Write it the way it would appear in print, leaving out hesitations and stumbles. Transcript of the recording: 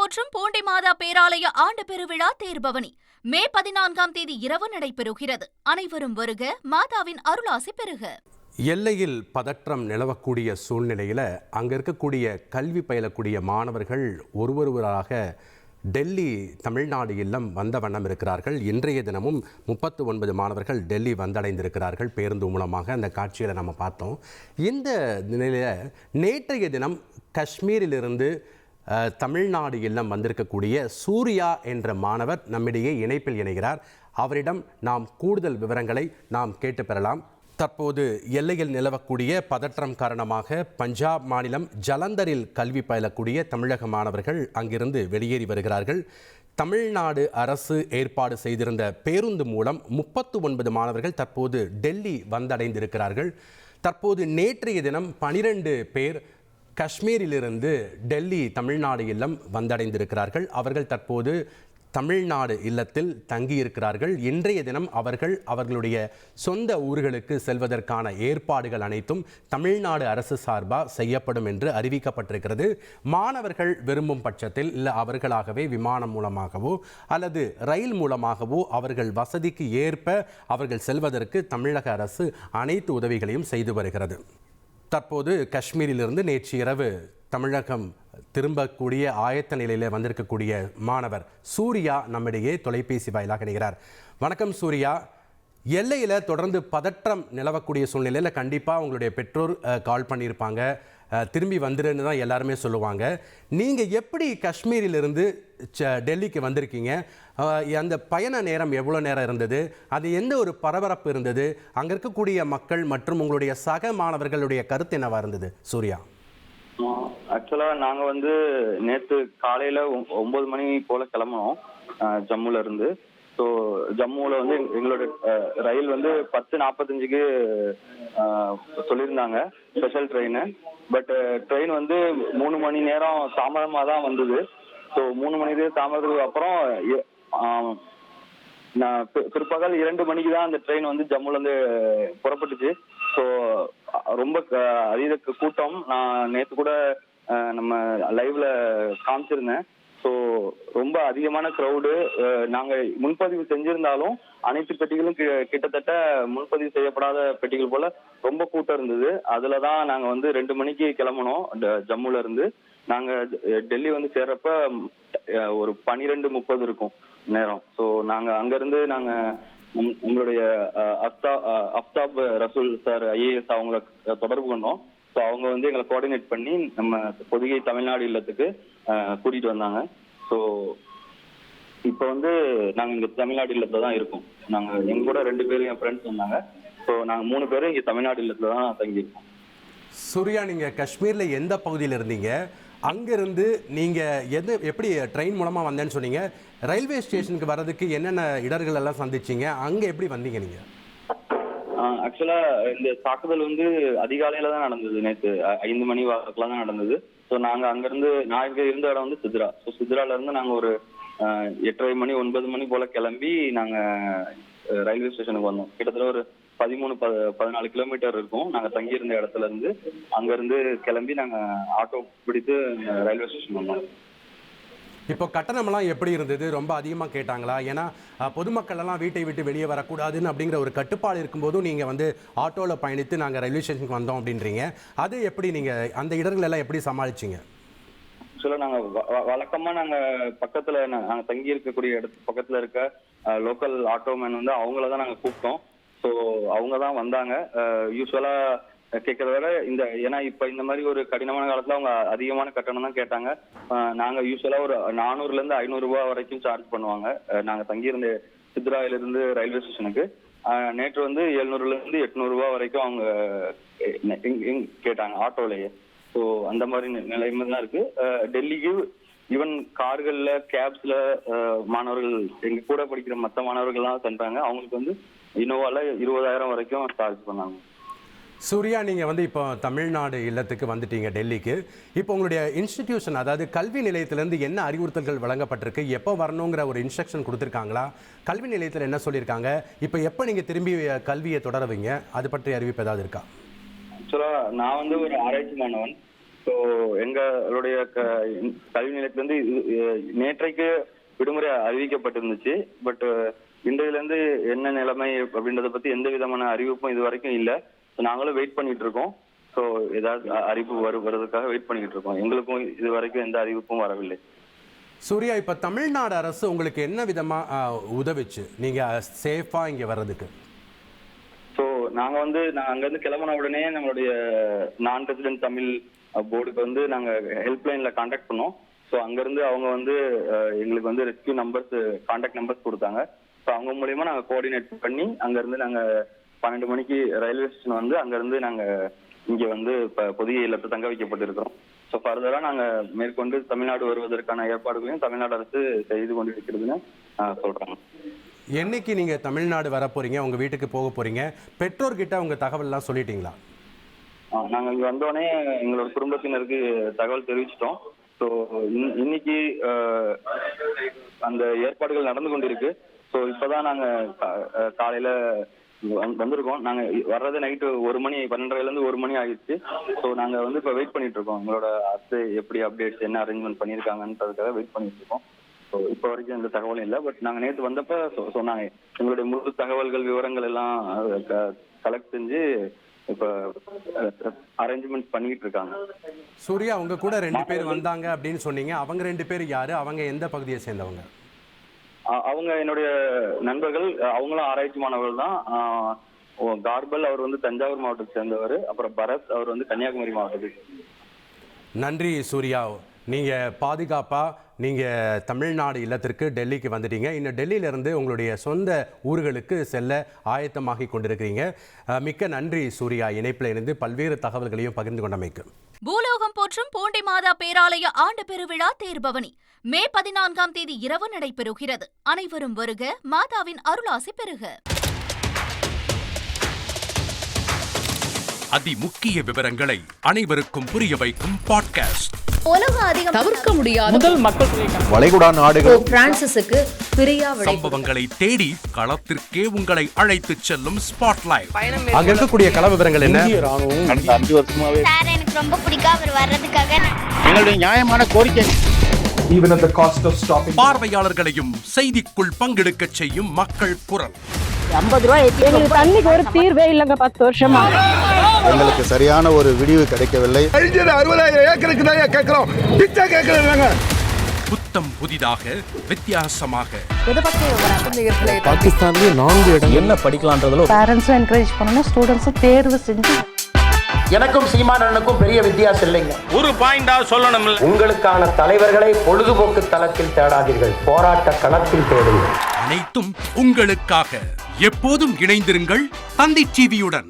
போற்றும் பூண்டி மாதா பேராலய ஆண்டு பெருவிழா தேர்பவனி மே 14ஆம் தேதி இரவு நடைபெறுகிறது. அனைவரும் வருக, மாதாவின் அருளாசி பெறுக. எல்லையில் பதற்றம் நிலவக்கூடிய சூழ்நிலையில் அங்கே இருக்கக்கூடிய கல்வி பயிலக்கூடிய மாணவர்கள் ஒருவராக டெல்லி தமிழ்நாடு இல்லம் வந்த வண்ணம் இருக்கிறார்கள். இன்றைய தினமும் 39 மாணவர்கள் டெல்லி வந்தடைந்திருக்கிறார்கள் பேருந்து மூலமாக. அந்த காட்சிகளை நம்ம பார்த்தோம். இந்த நிலையில் நேற்றைய தினம் காஷ்மீரிலிருந்து தமிழ்நாடு இல்லம் வந்திருக்கக்கூடிய சூர்யா என்ற மாணவர் நம்மிடையே இணைப்பில் இணைகிறார். அவரிடம் நாம் கூடுதல் விவரங்களை நாம் கேட்டு பெறலாம். தற்போது எல்லையில் நிலவக்கூடிய பதற்றம் காரணமாக பஞ்சாப் மாநிலம் ஜலந்தரில் கல்வி பயிலக்கூடிய தமிழக மாணவர்கள் அங்கிருந்து வெளியேறி வருகிறார்கள். தமிழ்நாடு அரசு ஏற்பாடு செய்திருந்த பேருந்து மூலம் 39 மாணவர்கள் தற்போது டெல்லி வந்தடைந்திருக்கிறார்கள். தற்போது நேற்றைய தினம் 12 பேர் காஷ்மீரிலிருந்து டெல்லி தமிழ்நாடு இல்லம் வந்தடைந்திருக்கிறார்கள். அவர்கள் தற்போது தமிழ்நாடு இல்லத்தில் தங்கியிருக்கிறார்கள். இன்றைய தினம் அவர்களுடைய சொந்த ஊர்களுக்கு செல்வதற்கான ஏற்பாடுகள் அனைத்தும் தமிழ்நாடு அரசு சார்பாக செய்யப்படும் என்று அறிவிக்கப்பட்டிருக்கிறது. மாணவர்கள் விரும்பும் பட்சத்தில் இல்லை அவர்களாகவே விமானம் மூலமாகவோ அல்லது ரயில் மூலமாகவோ அவர்கள் வசதிக்கு ஏற்ப அவர்கள் செல்வதற்கு தமிழக அரசு அனைத்து உதவிகளையும் செய்து வருகிறது. தற்போது காஷ்மீரிலிருந்து நேற்று இரவு தமிழகம் திரும்பக்கூடிய ஆயத்த நிலையில் வந்திருக்கக்கூடிய மாணவர் சூர்யா நம்மிடையே தொலைபேசி வாயிலாக இணைகிறார். வணக்கம் சூர்யா. எல்லையில் தொடர்ந்து பதற்றம் நிலவக்கூடிய சூழ்நிலையில் கண்டிப்பாக உங்களுடைய பெற்றோர் கால் பண்ணியிருப்பாங்க, திரும்பி வந்துருன்னு தான் எல்லாருமே சொல்லுவாங்க. நீங்கள் எப்படி காஷ்மீரிலிருந்து டெல்லிக்கு வந்திருக்கீங்க? அந்த பயண நேரம் எவ்வளோ நேரம் இருந்தது? அது எந்த ஒரு பரபரப்பு இருந்தது? அங்கே இருக்கக்கூடிய மக்கள் மற்றும் உங்களுடைய சக மாணவர்களுடைய கருத்து என்னவா இருந்தது சூர்யா? ஆக்சுவலா நாங்க நேற்று காலையில 9 மணி போல கிளம்பணும் ஜம்முல இருந்து. ஸோ ஜம்முல எங்களோட ரயில் 10:45க்கு சொல்லியிருந்தாங்க ஸ்பெஷல் ட்ரெயின். பட் ட்ரெயின் 3 மணி நேரம் தாமதமாக தான் வந்தது. ஸோ 3 மணி நேரம் தாமதத்துக்கு அப்புறம் பிற்பகல் 2 மணிக்கு தான் அந்த ட்ரெயின் ஜம்முல இருந்து புறப்பட்டுச்சு. ஸோ ரொம்ப அதீத கூட்டம். நான் நேற்று கூட நம்ம லைவ்ல காமிச்சிருந்தேன். ஸோ ரொம்ப அதிகமான க்ரௌடு. நாங்கள் முன்பதிவு செஞ்சிருந்தாலும் அனைத்து பெட்டிகளும் கிட்டத்தட்ட முன்பதிவு செய்யப்படாத பெட்டிகள் போல ரொம்ப கூட்டம் இருந்தது. அதுல தான் நாங்கள் 2 மணிக்கு கிளம்பணும் ஜம்முல இருந்து. நாங்கள் டெல்லி சேர்றப்ப ஒரு 12:30 இருக்கும் நேரம். ஸோ நாங்கள் அங்கிருந்து உங்களுடைய அஃப்தாப் ரசூல் சார் ஐஏஎஸ் அவங்கள தொடர்பு கொண்டோம். ஸோ அவங்க எங்களை கோஆர்டினேட் பண்ணி நம்ம பொதிகை தமிழ்நாடு இல்லத்துக்கு கூட்டிட்டு வந்தாங்க. ஸோ இப்போ நாங்கள் இங்கே தமிழ்நாடு இல்லத்துல தான் இருக்கோம். நாங்கள் எங்க கூட 2 பேரும் என் ஃப்ரெண்ட்ஸ் வந்தாங்க. ஸோ நாங்கள் 3 பேரும் இங்கே தமிழ்நாடு இல்லத்துல தான் தங்கியிருக்கோம். சூர்யா, நீங்கள் காஷ்மீரில் எந்த பகுதியில் இருந்தீங்க? அங்கிருந்து நீங்கள் எப்படி ட்ரெயின் மூலமாக வந்தேன்னு சொன்னீங்க. ரயில்வே ஸ்டேஷனுக்கு வர்றதுக்கு என்னென்ன இடர்கள் எல்லாம் சந்திச்சிங்க? அங்கே எப்படி வந்தீங்க நீங்கள்? ஆக்சுவலா இந்த தாக்குதல் அதிகாலையில தான் நடந்தது. நேற்று 5 மணி வாக்குலாம் தான் நடந்தது. ஸோ நாங்கள் அங்கிருந்து நான் இருந்த இடம் சித்ரா. ஸோ சித்ரால இருந்து நாங்கள் ஒரு 8:30 மணி 9 மணி போல கிளம்பி நாங்கள் ரயில்வே ஸ்டேஷனுக்கு வந்தோம். கிட்டத்தட்ட ஒரு 13-14 கிலோமீட்டர் இருக்கும் நாங்கள் தங்கியிருந்த இடத்துல இருந்து. அங்கிருந்து கிளம்பி நாங்கள் ஆட்டோ பிடித்து ரயில்வே ஸ்டேஷன் வந்தோம். இப்போ கட்டணமெல்லாம் எப்படி இருந்தது? ரொம்ப அதிகமாக கேட்டாங்களா? ஏன்னா பொதுமக்கள் எல்லாம் வீட்டை விட்டு வெளியே வரக்கூடாதுன்னு அப்படிங்கிற ஒரு கட்டுப்பாடு இருக்கும்போதும் நீங்கள் ஆட்டோவில் பயணித்து நாங்கள் ரயில்வே ஸ்டேஷனுக்கு வந்தோம் அப்படின்றீங்க. அது எப்படி நீங்கள் அந்த இடர்கள் எல்லாம் எப்படி சமாளிச்சிங்க? ஆக்சுவலாக நாங்கள் வழக்கமாக நாங்கள் பக்கத்தில் நாங்கள் தங்கி இருக்கக்கூடிய இடத்துக்கு பக்கத்தில் இருக்க லோக்கல் ஆட்டோமேன் அவங்கள தான் நாங்கள் கூப்பிட்டோம். ஸோ அவங்க தான் வந்தாங்க. யூஸ்வலாக கேட்கறத விட ஏன்னா இப்போ இந்த மாதிரி ஒரு கடினமான காலத்தில் அவங்க அதிகமான கட்டணம் தான் கேட்டாங்க. நாங்கள் யூஸ்வலாக ஒரு 400-500 ரூபா வரைக்கும் சார்ஜ் பண்ணுவாங்க. நாங்கள் தங்கியிருந்த சித்ராயிலிருந்து ரயில்வே ஸ்டேஷனுக்கு. நேற்று 700-800 ரூபா வரைக்கும் அவங்க கேட்டாங்க ஆட்டோலேயே. ஸோ அந்த மாதிரி நிலைமை தான் இருக்கு. டெல்லிக்கு ஈவன் கார்கள்ல கேப்ஸ்ல மாணவர்கள் எங்க கூட படிக்கிற மற்ற மாணவர்கள்லாம் சென்றாங்க. அவங்களுக்கு இனோவால 20,000 வரைக்கும் சார்ஜ் பண்ணாங்க. சூர்யா, நீங்கள் இப்போ தமிழ்நாடு இல்லத்துக்கு வந்துட்டீங்க டெல்லிக்கு. இப்போ உங்களுடைய இன்ஸ்டிடியூஷன், அதாவது கல்வி நிலையத்திலேருந்து என்ன அறிவுறுத்தல்கள் வழங்கப்பட்டிருக்கு? எப்போ வரணுங்கிற ஒரு இன்ஸ்ட்ரக்ஷன் கொடுத்துருக்காங்களா? கல்வி நிலையத்தில் என்ன சொல்லியிருக்காங்க? இப்போ எப்போ நீங்கள் திரும்பி கல்வியை தொடருவீங்க? அது பற்றி அறிவிப்பு ஏதாவது இருக்கா? ஆக்சுவலாக நான் ஒரு ஆராய்ச்சி மாணவன். ஸோ ஸோ எங்களுடைய கல்வி நிலையத்திலிருந்து நேற்றைக்கு விடுமுறை அறிவிக்கப்பட்டிருந்துச்சு. பட் இன்றையிலேருந்து என்ன நிலைமை அப்படின்றத பத்தி எந்த விதமான அறிவிப்பும் இது வரைக்கும் இல்லை. ஸோ நாங்களும் வெயிட் பண்ணிட்டு இருக்கோம். ஸோ ஏதாவது அறிவிப்பு வருவதற்காக வெயிட் பண்ணிட்டு இருக்கோம். எங்களுக்கும் இது வரைக்கும் எந்த அறிவிப்பும் வரவில்லை. சூர்யா, இப்போ தமிழ்நாடு அரசு உங்களுக்கு என்ன விதமாக உதவிச்சு நீங்கள் சேஃபாக இங்கே வர்றதுக்கு? ஸோ நாங்கள் அங்கேருந்து கிளம்பின உடனே நம்மளுடைய நான் ரெசிடென்ட் தமிழ் போர்டுக்கு வந்து நாங்கள் ஹெல்ப்லைனில் கான்டாக்ட் பண்ணோம். ஸோ அங்கேருந்து அவங்க வந்து எங்களுக்கு வந்து ரெஸ்கியூ நம்பர்ஸ் கான்டாக்ட் நம்பர்ஸ் கொடுத்தாங்க. ஸோ அவங்க மூலயமா நாங்கள் கோஆர்டினேட் பண்ணி அங்கேருந்து நாங்கள் 12 மணிக்கு ரயில்வே ஸ்டேஷன் வந்து அங்கேருந்து நாங்கள் இங்கே வந்து இப்போ புதிய இல்லத்தை தங்க வைக்கப்பட்டிருக்கிறோம். ஸோ ஃபர்தராக நாங்கள் மேற்கொண்டு தமிழ்நாடு வருவதற்கான ஏற்பாடுகளையும் தமிழ்நாடு அரசு செய்து கொண்டு இருக்கிறதுன்னு சொல்கிறாங்க. என்னைக்கு நீங்கள் தமிழ்நாடு வர போகிறீங்க, உங்கள் வீட்டுக்கு போக போகிறீங்க, பெற்றோர்கிட்ட உங்கள் தகவல்லாம் சொல்லிட்டீங்களா? நாங்கள் இங்கே வந்தோடனே எங்களோட குடும்பத்தினருக்கு தகவல் தெரிவிச்சிட்டோம். ஸோ இன்னைக்கு அந்த ஏற்பாடுகள் நடந்து கொண்டு இருக்கு. ஸோ இப்போதான் நாங்கள் காலையில் வந்திருக்கோம். நாங்கள் வர்றது நைட்டு 1 மணி 12:30 1 மணி ஆகிடுச்சு. ஸோ நாங்கள் வந்து இப்போ வெயிட் பண்ணிட்டு இருக்கோம். எங்களோட அரசு எப்படி அப்டேட்ஸ் என்ன அரேஞ்ச்மெண்ட் பண்ணியிருக்காங்கன்றதுக்காக வெயிட் பண்ணிட்டு இருக்கோம். ஸோ இப்போ வரைக்கும் எந்த தகவலும் இல்லை. பட் நாங்கள் நேற்று வந்தப்போ சொன்னாங்க எங்களுடைய முழு தகவல்கள் விவரங்கள் எல்லாம் கலெக்ட் செஞ்சு இப்போ அரேஞ்ச்மெண்ட் பண்ணிட்டு இருக்காங்க. சூர்யா, அவங்க கூட 2 பேர் வந்தாங்க அப்படின்னு சொன்னீங்க. அவங்க 2 பேர் யாரு? அவங்க எந்த பகுதியை சேர்ந்தவங்க? அவங்க என்னுடைய நண்பர்கள். அவங்களும் ஆராய்ச்சி மாணவர்கள் தான். கார்பல் அவர் வந்து தஞ்சாவூர் மாவட்டத்தை சேர்ந்தவர். அப்புறம் பரத் அவர் வந்து கன்னியாகுமரி மாவட்டத்துக்கு. நன்றி சூர்யா. நீங்கள் பாதுகாப்பாக நீங்கள் தமிழ்நாடு இல்லத்திற்கு டெல்லிக்கு வந்துட்டீங்க. இன்னும் டெல்லியிலிருந்து உங்களுடைய சொந்த ஊர்களுக்கு செல்ல ஆயத்தமாகி கொண்டிருக்கிறீங்க. மிக்க நன்றி சூர்யா, இணைப்பில் இருந்து பல்வேறு தகவல்களையும் பகிர்ந்து கொண்டமைக்கு. பூலோகம் போற்றும் பூண்டி மாதா பேராலய ஆண்டு பெருவிழா தேர்பவனி மே 14ஆம் தேதி இரவு நடைபெறுகிறது. அனைவரும் வருக, மாதாவின் அருளாசி பெறுக. அதிமுக்கிய விவரங்களை அனைவருக்கும் புரிய வைக்கும் பாட்காஸ்ட். தவிர்க்க முடியாத முதல் மக்கள் வளைகுடா நாடுகள் பிரான்சிஸுக்கு பிரியா சம்பவங்களை தேடி களத்திற்கே உங்களை அழைத்து செல்லும் ஸ்பாட்லைட். அங்க இருக்கக்கூடிய கள விவரங்கள் என்ன? கடந்த 5 வருஷமாவே சார் எனக்கு ரொம்ப பிடிக்கும் அவர் வர்றதுக்காக. எங்களுடைய நியாயமான கோரிக்கை. Even at the cost of stopping. பார்வையாளர்களையும் செய்திக்குள் பங்கெடுக்க செய்யும் மக்கள் குரல். 50 ரூபாய் எங்களுக்கு தண்ணிக்கு ஒரு தீர்வே இல்லைங்க. 10 வருஷமா எங்களுக்கு சரியான ஒரு விடிவு கிடைக்கவில்லை. 60,000 ஏக்கருக்கு தான் கேட்கிறோம். பிச்சை கேட்கறாங்க. புத்தம் புதிதாக வித்தியாசமாக பாகிஸ்தான்லயே 4 இடம் என்ன படிக்கலாம்ன்றதுல பேரண்ட்ஸும் என்கரேஜ் பண்ணணும், ஸ்டூடெண்ட்ஸும் தேர்வு செஞ்சு. எனக்கும் சீமானனுக்கும் பெரிய வித்தியாசம் இல்லைங்க. ஒரு பாயிண்டா சொல்லணும். உங்களுக்கான தலைவர்களை பொழுதுபோக்கு தளத்தில் தேடாதீர்கள், போராட்ட களத்தில் தேடுங்கள். அனைத்தும் உங்களுக்காக. எப்போதும் இணைந்திருங்கள் தந்தி டிவியுடன்.